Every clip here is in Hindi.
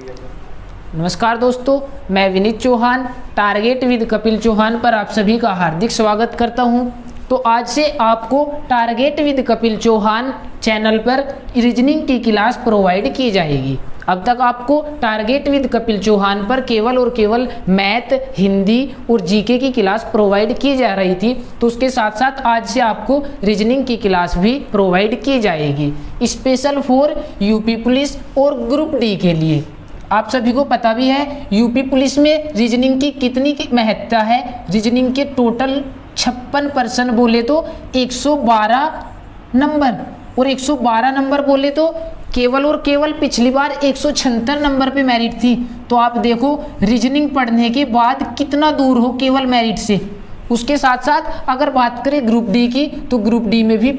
नमस्कार दोस्तों, मैं विनीत चौहान टारगेट विद कपिल चौहान पर आप सभी का हार्दिक स्वागत करता हूं। तो आज से आपको target with Kapil Chauhan channel पर रीजनिंग की क्लास प्रोवाइड की जाएगी। अब तक आपको टारगेट विद कपिल चौहान पर केवल और केवल मैथ, हिंदी और जीके की क्लास प्रोवाइड की जा रही थी, तो उसके साथ साथ आज से आपको रीजनिंग की क्लास भी प्रोवाइड की जाएगी, स्पेशल फॉर यूपी पुलिस और ग्रुप डी के लिए। आप सभी को पता भी है यूपी पुलिस में रीजनिंग की कितनी महत्ता है। रीजनिंग के टोटल 56% बोले तो 112 नंबर, और 112 नंबर बोले तो केवल और केवल पिछली बार 176 नंबर पे मेरिट थी। तो आप देखो रीजनिंग पढ़ने के बाद कितना दूर हो केवल मेरिट से। उसके साथ साथ अगर बात करें ग्रुप डी की, तो ग्रुप डी में भी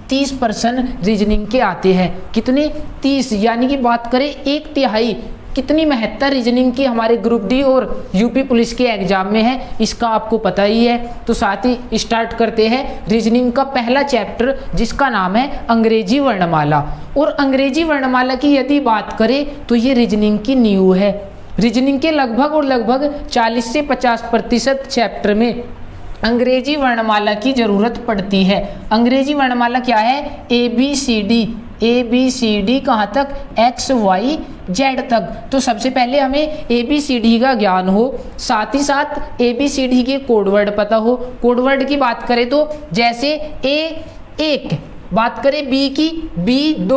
30% रीजनिंग के आते हैं। कितने? 30, यानी कि बात करें 1/3 कितनी महत्ता रीजनिंग की हमारे ग्रुप डी और यूपी पुलिस के एग्जाम में है, इसका आपको पता ही है। तो साथ ही स्टार्ट करते हैं रीजनिंग का पहला चैप्टर, जिसका नाम है अंग्रेजी वर्णमाला। और अंग्रेजी वर्णमाला की यदि बात करें तो ये रीजनिंग की नींव है। रीजनिंग के लगभग 40 से 50% चैप्टर में अंग्रेजी वर्णमाला की जरूरत पड़ती है। अंग्रेजी वर्णमाला क्या है? ABCD कहाँ तक? XYZ तक। तो सबसे पहले हमें ABCD का ज्ञान हो, साथ ही साथ ABCD के कोडवर्ड पता हो। कोडवर्ड की बात करें तो जैसे A1, बात करें B की B2,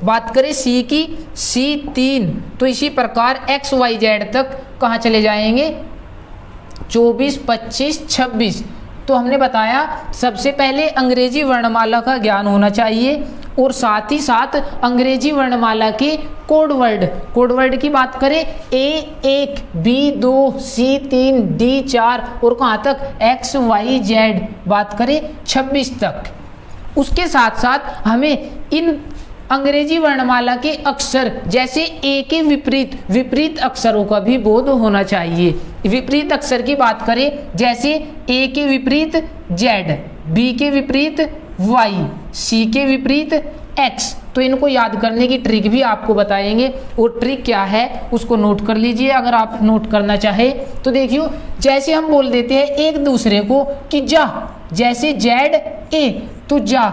बात करें C की C3, तो इसी प्रकार XYZ तक कहाँ चले जाएंगे? 24, 25, 26। तो हमने बताया सबसे पहले अंग्रेजी वर्णमाला का ज्ञान होना चाहिए, और साथ ही साथ अंग्रेजी वर्णमाला के कोडवर्ड की बात करें A1, B2, C3, D4 और कहाँ तक? XYZ, बात करें 26 तक। उसके साथ साथ हमें इन अंग्रेजी वर्णमाला के अक्षर जैसे ए के विपरीत अक्षरों का भी बोध होना चाहिए। विपरीत अक्षर की बात करें जैसे ए के विपरीत Z, बी के विपरीत Y, सी के विपरीत X। तो इनको याद करने की ट्रिक भी आपको बताएंगे, और ट्रिक क्या है उसको नोट कर लीजिए अगर आप नोट करना चाहे तो। देखियो, जैसे हम बोल देते हैं एक दूसरे को कि जा, जैसे ZA तो जा,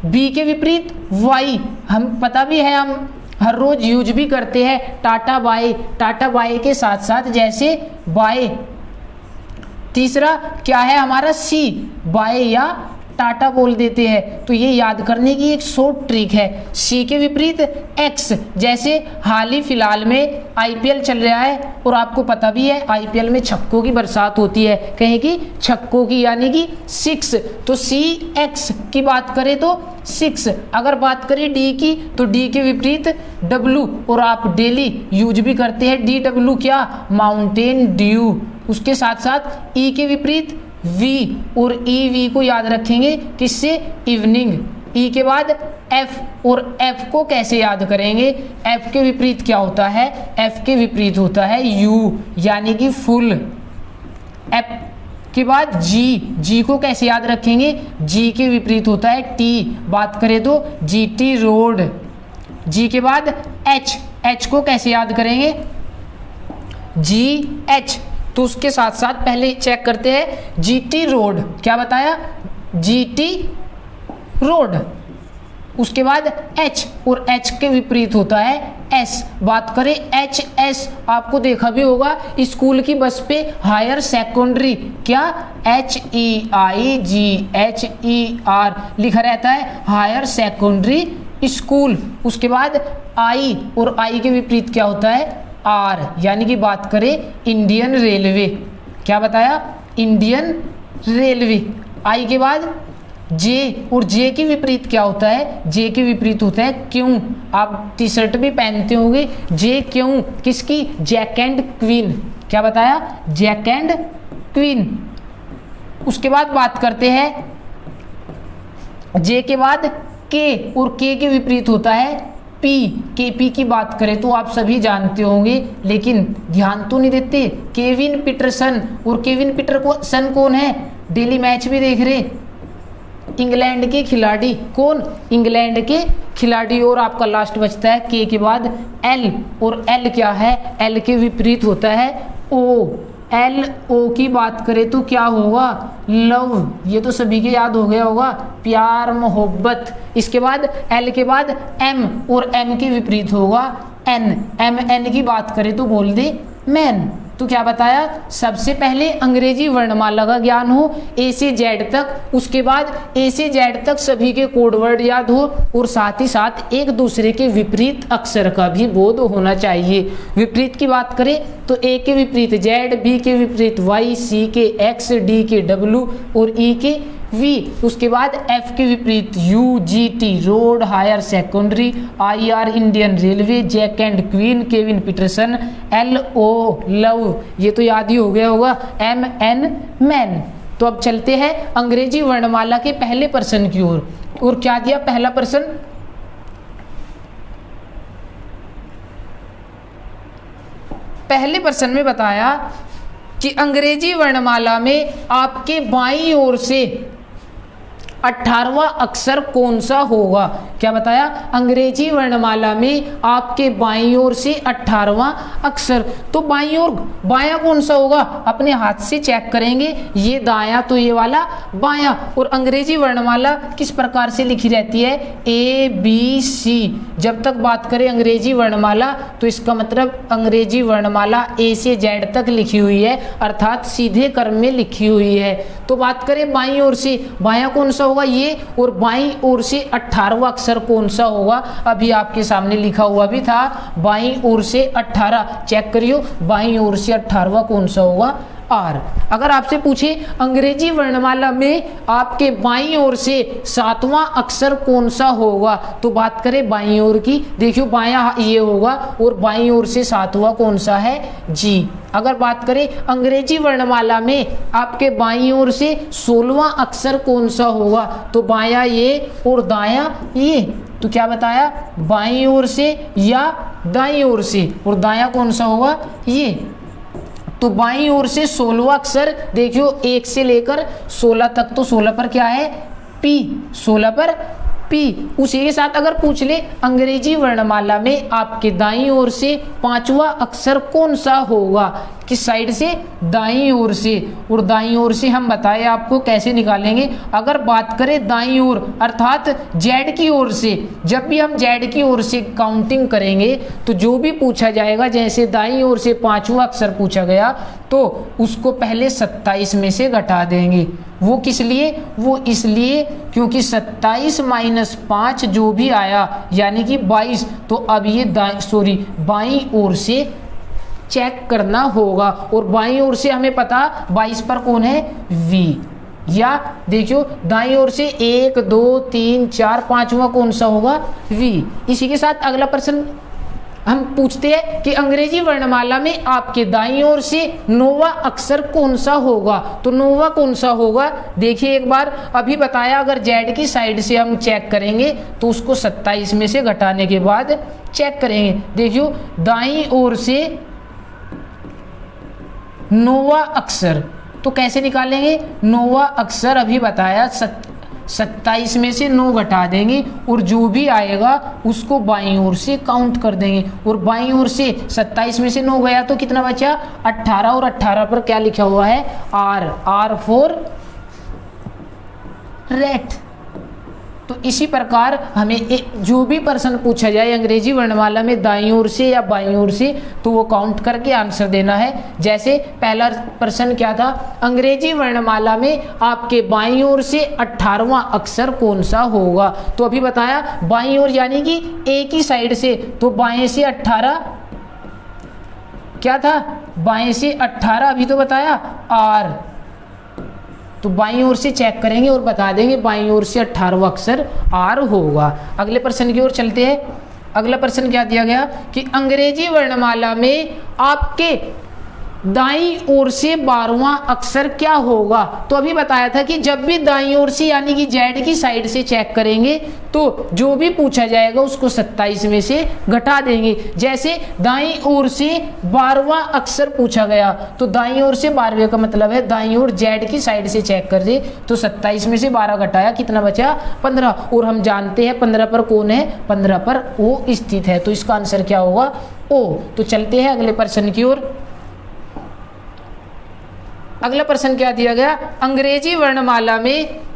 बी के विपरीत Y, हम पता भी है, हम हर रोज यूज भी करते हैं टाटा बाय के साथ साथ जैसे बाय। तीसरा क्या है हमारा? C, बाय या टाटा बोल देते हैं। तो ये याद करने की एक शॉर्ट ट्रिक है। C के विपरीत X, जैसे हाल ही फिलहाल में IPL चल रहा है, और आपको पता भी है IPL में छक्कों की बरसात होती है, कहें कि छक्कों की, यानी कि 6। तो CX की बात करें तो 6। अगर बात करें D की तो D के विपरीत W, और आप डेली यूज भी करते हैं DW, क्या? Mountain Dew. उसके साथ साथ E के विपरीत V, और EV को याद रखेंगे किससे? इवनिंग। E के बाद F, और F को कैसे याद करेंगे? F के विपरीत क्या होता है? F के विपरीत होता है U, यानी कि फुल। F के बाद G को कैसे याद रखेंगे? G के विपरीत होता है T, बात करें तो GT रोड। G के बाद H को कैसे याद करेंगे? GH। तो उसके साथ साथ पहले चेक करते हैं GT रोड, क्या बताया? GT road. उसके बाद H, और H के विपरीत होता है S, बात करें HS। आपको देखा भी होगा स्कूल की बस पे हायर सेकेंडरी, क्या? HEIGHER लिखा रहता है, हायर सेकेंडरी स्कूल। उसके बाद I, और I के विपरीत क्या होता है? R, यानी कि बात करें इंडियन रेलवे, क्या बताया? Indian railway. I के बाद J, और J के विपरीत क्या होता है? J के विपरीत होता है क्यों। आप टी शर्ट भी पहनते होंगे J क्यों, किसकी? जैक एंड क्वीन, क्या बताया? Jack and queen. उसके बाद बात करते हैं J के बाद K, और K के विपरीत होता है P। KP की बात करें तो आप सभी जानते होंगे, लेकिन ध्यान तो नहीं देते। केविन पीटरसन, और केविन पीटरसन कौन है? डेली मैच भी देख रहे, इंग्लैंड के खिलाड़ी, कौन? इंग्लैंड के खिलाड़ी। और आपका लास्ट बचता है के के बाद एल, और एल क्या है? एल के विपरीत होता है ओ। एल ओ की बात करें तो क्या होगा? लव। ये तो सभी के याद हो गया होगा, प्यार मोहब्बत। इसके बाद एल के बाद एम, और एम के विपरीत होगा एन। एम एन की बात करें तो बोल दे मैन। तो क्या बताया? सबसे पहले अंग्रेजी वर्णमाला का ज्ञान हो ए से जेड तक, उसके बाद ए से जेड तक सभी के कोड वर्ड याद हो, और साथ ही साथ एक दूसरे के विपरीत अक्षर का भी बोध होना चाहिए। विपरीत की बात करें तो ए के विपरीत जेड, बी के विपरीत वाई, सी के एक्स, डी के डब्ल्यू और ई के वी। उसके बाद एफ के विपरीत U, G T road, higher secondary, I R Indian railway, jack and queen, Kevin Peterson, L O love. ये तो याद ही हो गया होगा, एम एन मैन। तो अब चलते हैं अंग्रेजी वर्णमाला के पहले प्रश्न की ओर। और क्या दिया पहला प्रश्न? पहले प्रश्न में बताया कि अंग्रेजी वर्णमाला में आपके बाईं ओर से 18वां अक्षर कौन सा होगा? क्या बताया? अंग्रेजी वर्णमाला में आपके बाईं ओर से 18वां अक्षर। तो बाईं ओर बायां कौन सा होगा? अपने हाथ से चेक करेंगे, ये दायां तो ये वाला बायां। और अंग्रेजी वर्णमाला किस प्रकार से लिखी रहती है? A B C. जब तक बात करें अंग्रेजी वर्णमाला तो इसका मतलब अंग्रेजी वर्णमाला ए से जेड तक लिखी हुई है, अर्थात सीधे क्रम में लिखी हुई है। तो बात करें बाईं ओर से, बायां कौन सा होगा? ये। और बाईं ओर से 18वां अक्षर कौन सा होगा? अभी आपके सामने लिखा हुआ भी था, बाईं ओर से 18। चेक करियो, बाईं ओर से 18वां कौन सा होगा? आर। अगर आपसे पूछे अंग्रेजी वर्णमाला में आपके बाईं ओर से 7वां अक्षर कौन सा होगा, तो बात करें बाईं ओर की, देखियो बायां ये होगा, और बाईं ओर से 7वां कौन सा है? जी। अगर बात करें अंग्रेजी वर्णमाला में आपके बाईं ओर से 16वां अक्षर कौन सा होगा, तो बायां ये और दायां ये। तो क्या बताया? बाईं ओर से या दाईं ओर से, और दायां कौन सा होगा? ये। तो बाईं ओर से 16वां अक्षर देखियो 1 से लेकर 16 तक, तो 16 पर क्या है? पी। 16 पर पी। उसी के साथ अगर पूछ ले अंग्रेजी वर्णमाला में आपके दाईं ओर से 5वां अक्षर कौन सा होगा, किस साइड से? दाईं ओर से। और दाईं ओर से हम बताए आपको कैसे निकालेंगे। अगर बात करें दाईं ओर अर्थात जेड की ओर से, जब भी हम जेड की ओर से काउंटिंग करेंगे तो जो भी पूछा जाएगा, जैसे दाईं ओर से 5वां अक्षर पूछा गया तो उसको पहले 27 में से घटा देंगे। वो किस लिए? वो इसलिए क्योंकि 27 - 5 जो भी आया यानी कि 22, तो अब ये बाईं ओर से चेक करना होगा। और बाईं ओर से हमें पता 22 पर कौन है? वी। या देखियो दाईं ओर से 1 2 3 4 5वां कौन सा होगा? वी। इसी के साथ अगला प्रश्न हम पूछते हैं कि अंग्रेजी वर्णमाला में आपके दाईं ओर से 9वां अक्षर कौन सा होगा, तो 9वां कौन सा होगा? देखिए एक बार अभी बताया, अगर जेड की साइड से हम चेक करेंगे तो उसको 27 में से घटाने के बाद चेक करेंगे। देखियो दाईं ओर से 9वां अक्षर, तो कैसे निकालेंगे? 9वां अक्षर अभी बताया 27 में से 9 घटा देंगे, और जो भी आएगा उसको बाईं ओर से काउंट कर देंगे। और बाईं ओर से 27 में से 9 गया तो कितना बचा? 18। और 18 पर क्या लिखा हुआ है? आर। R for rate. तो इसी प्रकार हमें जो भी प्रश्न पूछा जाए अंग्रेजी वर्णमाला में दाईं ओर से या बाईं ओर से, तो वो काउंट करके आंसर देना है। जैसे पहला प्रश्न क्या था? अंग्रेजी वर्णमाला में आपके बाईं ओर से 18वां अक्षर कौन सा होगा, तो अभी बताया बाईं ओर यानी कि ए की साइड से, तो बाएं से 18 क्या था? बाएं से 18 अभी तो बताया आर। तो बाईं ओर से चेक करेंगे और बता देंगे बाईं ओर से 18वां अक्षर आर होगा। अगले प्रश्न की ओर चलते हैं। अगला प्रश्न क्या दिया गया कि अंग्रेजी वर्णमाला में आपके दाईं ओर से 12वां अक्षर क्या होगा। तो अभी बताया था कि जब भी दाईं ओर से यानी कि जेड की साइड से चेक करेंगे तो जो भी पूछा जाएगा उसको 27 में से घटा देंगे। जैसे दाईं ओर से 12वां अक्षर पूछा गया तो दाईं ओर से 12वें का मतलब है दाईं ओर जेड की साइड से चेक कर दे तो 27 में से 12 घटाया कितना बचा 15। और हम जानते हैं 15 पर कौन है, 15 पर ओ स्थित है। तो इसका आंसर क्या होगा, ओ। तो चलते हैं अगले प्रश्न की ओर। अगला प्रश्न क्या दिया गया, अंग्रेजी वर्णमाला में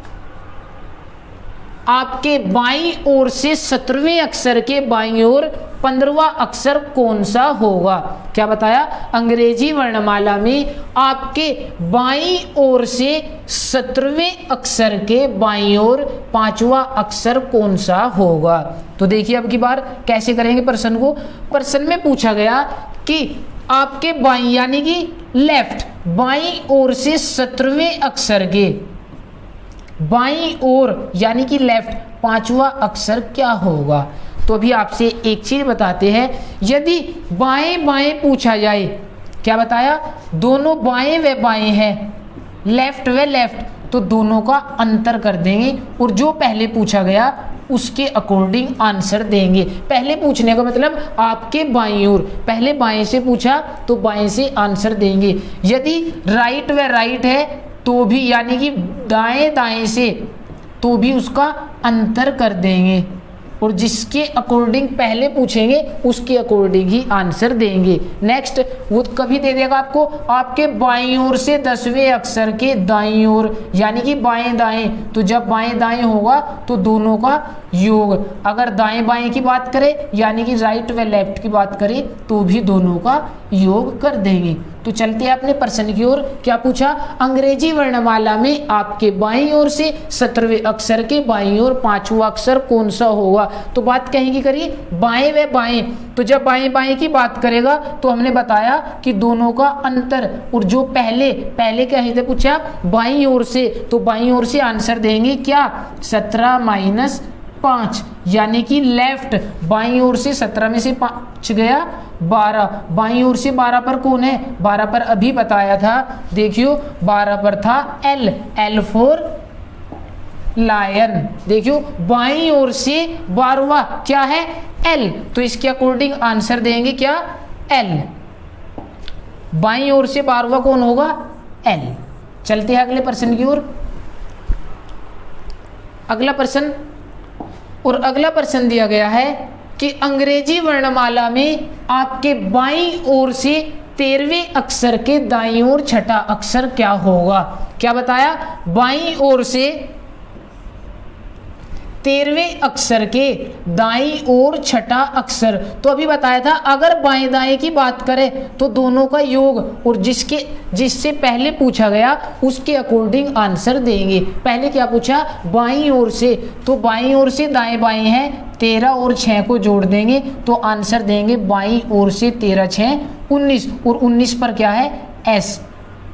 आपके बाईं ओर से 17वें अक्षर के बाईं ओर 15वां अक्षर कौन सा होगा। क्या बताया, अंग्रेजी वर्णमाला में आपके बाईं ओर से 17वें अक्षर के बाईं ओर 5वां अक्षर कौन सा होगा। तो देखिए अब की बार कैसे करेंगे प्रश्न को। प्रश्न में पूछा गया कि आपके बाईं यानी कि लेफ्ट, बाईं ओर से 17वें अक्षर के बाईं ओर यानी कि लेफ्ट 5वां अक्षर क्या होगा। तो अभी आपसे एक चीज बताते हैं, यदि बाएं बाएं पूछा जाए, क्या बताया, दोनों बाएं व बाएं हैं, लेफ्ट व लेफ्ट, तो दोनों का अंतर कर देंगे और जो पहले पूछा गया उसके अकॉर्डिंग आंसर देंगे। पहले पूछने का मतलब आपके बाईं ओर, पहले बाएं से पूछा तो बाएं से आंसर देंगे। यदि राइट व राइट है तो भी यानी कि दाएं दाएं से तो भी उसका अंतर कर देंगे और जिसके अकॉर्डिंग पहले पूछेंगे उसके अकॉर्डिंग ही आंसर देंगे। नेक्स्ट वो कभी दे देगा आपको आपके बाईं ओर से 10वें अक्षर के दाईं ओर यानी कि बाएं दाएं, तो जब बाएं दाएं होगा तो दोनों का योग। अगर दाएं बाएं की बात करें यानी कि राइट व लेफ्ट की बात करें तो भी दोनों का योग कर देंगे। तो चलते हैं अपने प्रश्न की ओर। क्या पूछा, अंग्रेजी वर्णमाला में आपके बाईं ओर से 17वें अक्षर के बाईं ओर 5वां अक्षर कौन सा होगा। तो बात कहीं की करिए बाएं व बाएं, तो जब बाएं बाएं की बात करेगा तो हमने बताया कि दोनों का अंतर, और जो पहले कहीं से पूछा बाईं ओर से, तो बाईं ओर से आंसर देंगे क्या 17 माइनस 5 यानी कि लेफ्ट, बाईं ओर से 17 में से 5 गया 12, बाईं ओर से 12 पर कौन है, 12 पर अभी बताया था, देखियो 12 पर था एल फॉर लायन। देखियो बाईं ओर से 12वां क्या है एल, तो इसके अकॉर्डिंग आंसर देंगे क्या एल। बाईं ओर से 12वां कौन होगा एल। चलते हैं अगले प्रश्न की ओर। अगला प्रश्न, और अगला प्रश्न दिया गया है कि अंग्रेजी वर्णमाला में आपके बाईं ओर से 13वें अक्षर के दाईं ओर छठा अक्षर क्या होगा। क्या बताया, बाईं ओर से 13वें अक्षर के दाईं ओर छठा अक्षर, तो अभी बताया था अगर बाएं दाएं की बात करें तो दोनों का योग, और जिससे पहले पूछा गया उसके अकॉर्डिंग आंसर देंगे। पहले क्या पूछा बाईं ओर से, तो बाईं ओर से दाएं बाएं है 13 और 6 को जोड़ देंगे तो आंसर देंगे बाईं ओर से 13 6 19, और 19 पर क्या है एस,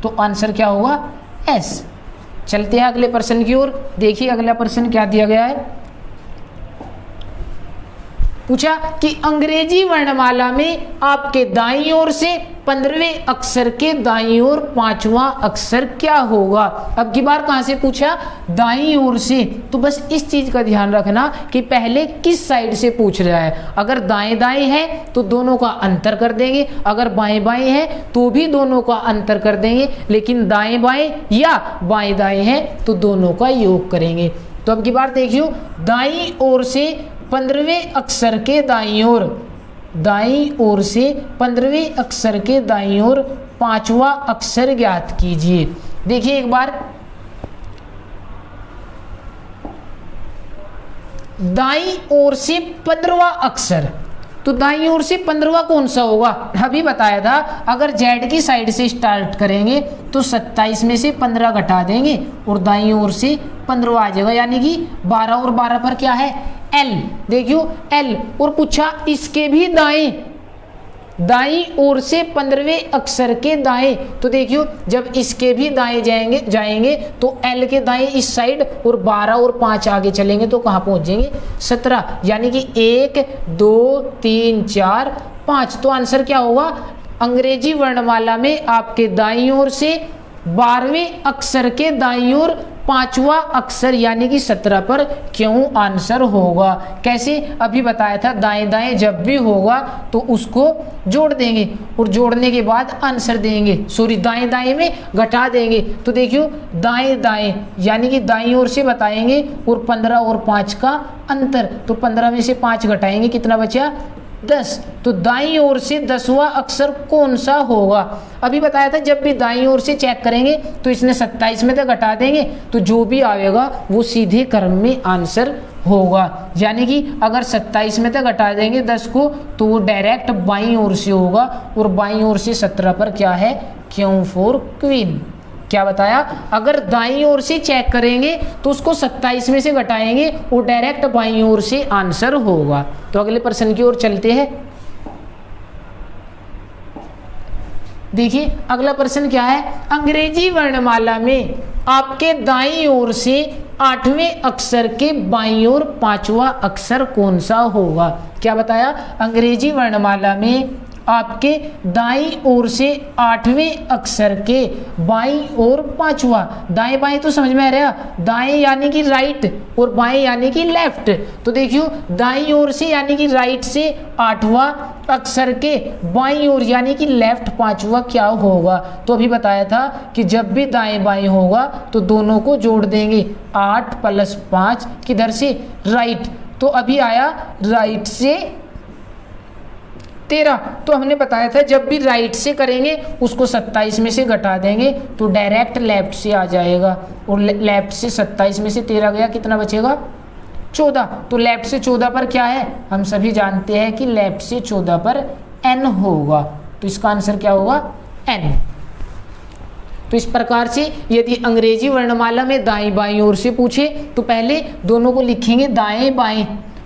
तो आंसर क्या होगा एस। चलते हैं अगले प्रश्न की ओर। देखिए अगला प्रश्न क्या दिया गया है, पूछा कि अंग्रेजी वर्णमाला में आपके दाईं ओर से 15वें अक्षर के दाईं ओर 5वां अक्षर क्या होगा। अब की बार कहां से पूछा, दाईं ओर से, तो बस इस चीज का ध्यान रखना कि पहले किस साइड से पूछ रहा है। अगर दाएं दाएं है तो दोनों का अंतर कर देंगे, अगर बाएं बाएं है तो भी दोनों का अंतर कर देंगे, लेकिन दाएं बाएं या बाएं दाएं है तो दोनों का योग करेंगे। तो अब की बार देखियो दाईं ओर से 15वें अक्षर के दाईं ओर, दाईं ओर से 15वें अक्षर के दाईं ओर 5वां अक्षर ज्ञात कीजिए। देखिए एक बार, दाईं ओर से 15वां अक्षर, तो दाईं ओर से 15वां कौन सा होगा, अभी बताया था अगर जेड की साइड से स्टार्ट करेंगे तो 27 में से 15 घटा देंगे और दाईं ओर से 15वां आ जाएगा, यानी कि 12 और 12 पर क्या है एल। देखियो एल, और पूछा इसके भी दाईं ओर से 15वें अक्षर के दाएं, तो देखियो जब इसके भी दाएं जाएंगे तो एल के दाएं इस साइड, और 12 और 5 आगे चलेंगे तो कहां पहुंच जाएंगे 17, यानी कि 1 2 3 4 5, तो आंसर क्या होगा अंग्रेजी वर्णमाला में आपके दाईं ओर से 12वें अक्षर के दाईं ओर 5वां अक्षर यानी कि 17 पर क्यों आंसर होगा। कैसे, अभी बताया था, दाएं दाएं जब भी होगा तो उसको जोड़ देंगे और जोड़ने के बाद आंसर देंगे, सॉरी दाएं दाएं में घटा देंगे। तो देखियो दाएं दाएं यानी कि दाईं ओर से बताएंगे और 15 और 5 का अंतर, तो 15 में से 5 घटाएंगे, कितना बचा 10। तो दाईं ओर से 10वां अक्षर कौन सा होगा। अभी बताया था जब भी दाईं ओर से चेक करेंगे तो इसने 27 में तो घटा देंगे, तो जो भी आएगा वो सीधे क्रम में आंसर होगा। यानी कि अगर 27 में तो घटा देंगे 10 को तो वो डायरेक्ट बाईं ओर से होगा, और बाईं ओर से 17 पर क्या है, क्यों फॉर क्वीन। क्या बताया, अगर दाईं ओर से चेक करेंगे तो उसको 27 में से घटाएंगे और डायरेक्ट बाईं ओर से आंसर होगा। तो अगले प्रश्न की ओर चलते हैं। देखिए अगला प्रश्न क्या है, अंग्रेजी वर्णमाला में आपके दाईं ओर से 8वें अक्षर के बाईं ओर 5वां अक्षर कौन सा होगा। क्या बताया, अंग्रेजी वर्णमाला में आपके दाईं ओर से 8वें अक्षर के बाईं ओर 5वां, दाएं बाएं तो समझ में आ रहा, दाएं यानी कि राइट और बाएं यानी कि लेफ्ट। तो देखियो दाईं ओर से यानी कि राइट से 8वां अक्षर के बाईं ओर यानी कि लेफ्ट 5वां क्या होगा। तो अभी बताया था कि जब भी दाएं बाएं होगा तो दोनों को जोड़ देंगे, 8 + 5 किधर से, राइट। तो अभी आया राइट से 13, तो हमने बताया था जब भी राइट से करेंगे उसको 27 में से घटा देंगे तो डायरेक्ट लेफ्ट से आ जाएगा, और लेफ्ट से 27 में से 13 गया, कितना बचेगा 14। तो लेफ्ट से 14 पर क्या है, हम सभी जानते हैं कि लेफ्ट से 14 पर n होगा, तो इसका आंसर क्या होगा n। तो इस प्रकार से यदि अंग्रेजी वर्णमाला में दाएं बाईं ओर से पूछे तो पहले दोनों को लिखेंगे दाएं बाएं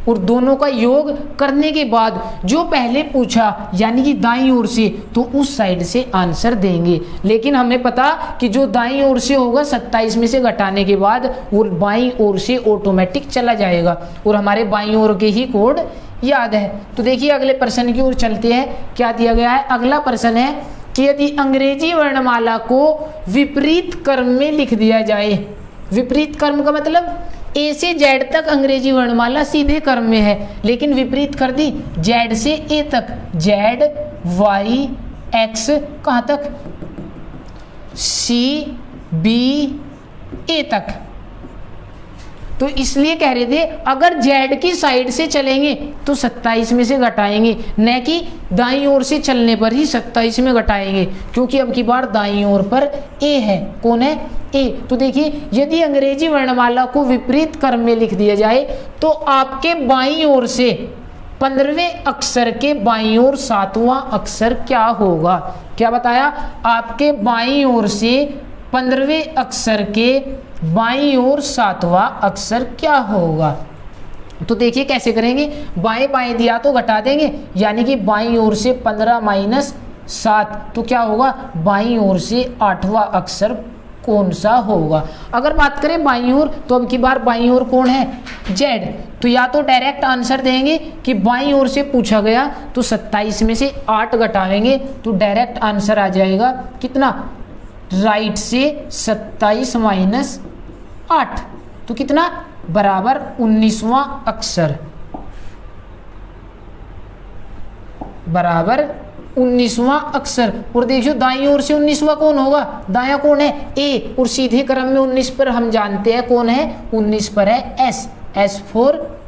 और दोनों का योग करने के बाद जो पहले पूछा यानी कि दाईं ओर से तो उस साइड से आंसर देंगे। लेकिन हमें पता कि जो दाईं ओर से होगा 27 में से घटाने के बाद वो बाईं ओर से ऑटोमेटिक चला जाएगा और हमारे बाईं ओर के ही कोड याद है। तो देखिए अगले प्रश्न की ओर चलते हैं। क्या दिया गया है, अगला प्रश्न है कि यदि अंग्रेजी वर्णमाला को विपरीत क्रम में लिख दिया जाए। विपरीत क्रम का मतलब ए से जेड तक अंग्रेजी वर्णमाला सीधे क्रम में है, लेकिन विपरीत कर दी जेड से ए तक, जेड वाई एक्स कहाँ तक, सी बी ए तक। तो इसलिए कह रहे थे अगर जेड की साइड से चलेंगे तो 27 में से घटाएंगे, न कि दाईं ओर से चलने पर ही 27 में घटाएंगे, क्योंकि अब की बार दाईं ओर पर ए है। कौन है, ए। तो देखिए यदि अंग्रेजी वर्णमाला को विपरीत क्रम में लिख दिया जाए तो आपके बाईं ओर से 15वें अक्षर के बाईं ओर 7वां अक्षर क्या होगा। क्या बताया, आपके बाईं ओर से 15वें अक्षर के बाईं ओर 7वां अक्षर क्या होगा। तो देखिए कैसे करेंगे, बाएं बाएं दिया तो घटा देंगे, यानी कि बाईं ओर से 15 - 7 तो क्या होगा, बाईं ओर से 8वां अक्षर कौन सा होगा। अगर बात करें बाईं ओर तो अब की बार बाईं ओर कौन है, जेड। तो या तो डायरेक्ट आंसर देंगे कि बाईं ओर से पूछा गया तो 27 में से 8 घटाएंगे तो डायरेक्ट आंसर आ जाएगा कितना, राइट से 27 - 8 तो कितना बराबर 19वां अक्षर, बराबर 19वां अक्षर। और देखियो दाईं ओर से 19वां कौन होगा, दायां कौन है, ए, और सीधे क्रम में 19 पर हम जानते हैं कौन है, 19 पर है एस, एस फोर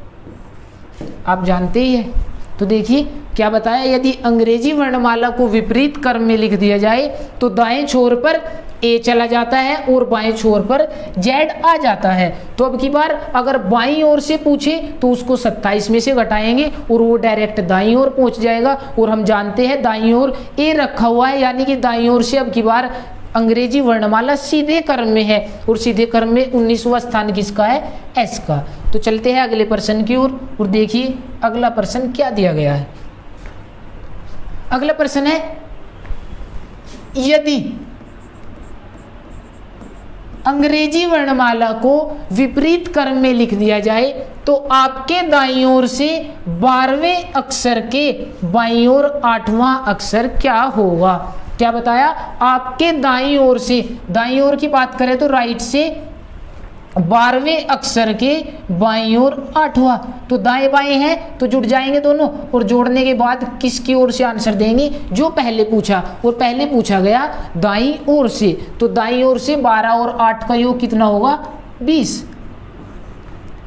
आप जानते ही है। तो देखिए क्या बताया, यदि अंग्रेजी वर्णमाला को विपरीत क्रम में लिख दिया जाए तो दाएं छोर पर ए चला जाता है और बाएं छोर पर जेड आ जाता है। तो अब की बार अगर बाईं ओर से पूछे तो उसको 27 में से घटाएंगे और वो डायरेक्ट दाईं ओर पहुंच जाएगा, और हम जानते हैं दाईं ओर ए रखा हुआ है, यानी कि दाईं ओर से अब की बार अंग्रेजी वर्णमाला सीधे क्रम में है और सीधे क्रम में 19वां स्थान किसका है, एस का। तो चलते हैं अगले प्रश्न की ओर और देखिए अगला प्रश्न क्या दिया गया है। अगला प्रश्न है, यदि अंग्रेजी वर्णमाला को विपरीत क्रम में लिख दिया जाए तो आपके दाईं ओर से 12वें अक्षर के बाईं ओर 8वां अक्षर क्या होगा। क्या बताया, आपके दाईं ओर से, दाईं ओर की बात करें तो राइट से 12वें अक्षर के बाईं ओर 8वां, तो दाएं बाएं हैं तो जुड़ जाएंगे दोनों, और जोड़ने के बाद किसकी ओर से आंसर देंगे, जो पहले पूछा, और पहले पूछा गया दाईं ओर से, तो दाईं ओर से 12 और 8 का योग कितना होगा, 20,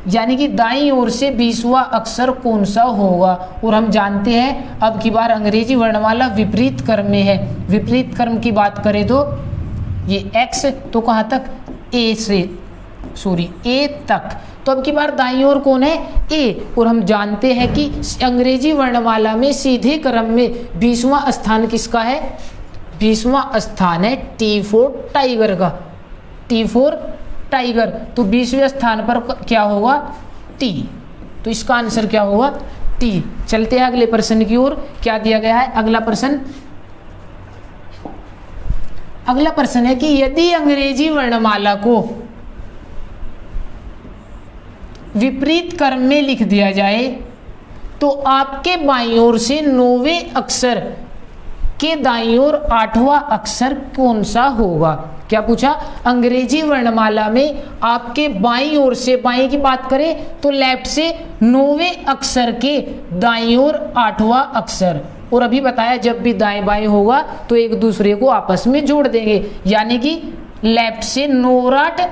यानी कि दाईं ओर से 20वां अक्षर कौन सा होगा। और हम जानते हैं अब की बार अंग्रेजी वर्णमाला विपरीत क्रम में है। विपरीत क्रम की बात करें तो ये x तो कहाँ तक, ए तक, तो अब की बार दाईं ओर कौन है, ए, और हम जानते हैं कि अंग्रेजी वर्णमाला में सीधे क्रम में 20वां स्थान किसका है, 20वां स्थान है T4 टाइगर का, T4 टाइगर, तो 20वें स्थान पर क्या होगा, T, तो इसका आंसर क्या होगा, T। चलते हैं अगले प्रश्न की ओर, क्या दिया गया है अगला प्रश्न। अगला प्रश्न है कि यदि अंग्रेजी वर्णमाला को विपरीत क्रम में लिख दिया जाए तो आपके बाईं ओर से 9वें अक्षर के दाईं ओर 8वां अक्षर कौन सा होगा। क्या पूछा, अंग्रेजी वर्णमाला में आपके बाईं ओर से, बाईं की बात करें तो लेफ्ट से 9वें अक्षर के दाईं ओर 8वां अक्षर, और अभी बताया जब भी दाएं बाएं होगा तो एक दूसरे को आपस में जोड़ देंगे, यानी कि लेफ्ट से 9 और 8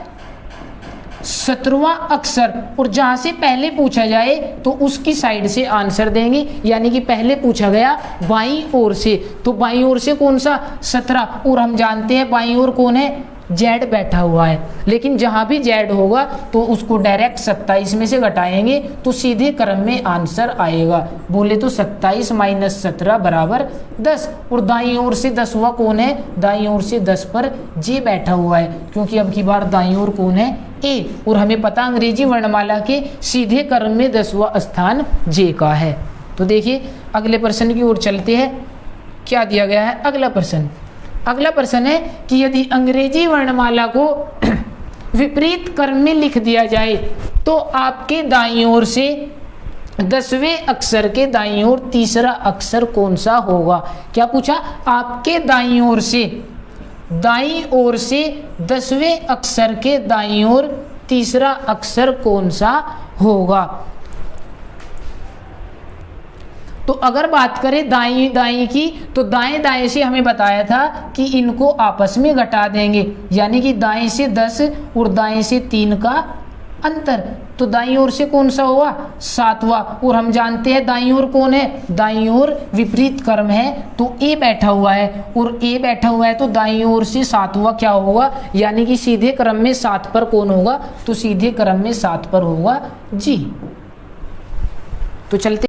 17वां अक्षर, और जहां से पहले पूछा जाए तो उसकी साइड से आंसर देंगे, यानी कि पहले पूछा गया बाईं ओर से, तो बाईं ओर से कौन सा, 17, और हम जानते हैं बाईं ओर कौन है, जेड बैठा हुआ है, लेकिन जहां भी जेड होगा तो उसको डायरेक्ट 27 में से घटाएंगे तो सीधे क्रम में आंसर आएगा। बोले तो 27 - 17 बराबर 10, और दाईं ओर से 10वां कौन है, दाईं ओर से 10 पर जे बैठा हुआ है, क्योंकि अब की बार दाईं ओर कौन है, ए, और हमें पता अंग्रेजी वर्णमाला के सीधे क्रम में 10वां स्थान जे का है। तो देखिए अगले प्रश्न की ओर चलते हैं, क्या दिया गया है अगला प्रश्न। अगला प्रश्न है कि यदि अंग्रेजी वर्णमाला को विपरीत क्रम में लिख दिया जाए तो आपके दाईं ओर से 10वें अक्षर के दाईं ओर तीसरा अक्षर कौन सा होगा। क्या पूछा, आपके दाईं ओर से 10वें अक्षर के दाईं ओर तीसरा अक्षर कौन सा होगा। तो अगर बात करें दाईं दाईं की, तो दाएं दाएं से हमें बताया था कि इनको आपस में घटा देंगे, यानी कि दाएं से 10 और दाएं से 3 का अंतर, तो दाईं ओर से कौन सा हुआ, 7वां, और हम जानते हैं दाईं ओर कौन है, दाईं ओर विपरीत क्रम है तो ए बैठा हुआ है, और ए बैठा हुआ है तो दाईं ओर से 7वां क्या होगा, यानी कि सीधे क्रम में 7 पर कौन होगा, तो सीधे क्रम में 7 पर होगा जी। तो चलते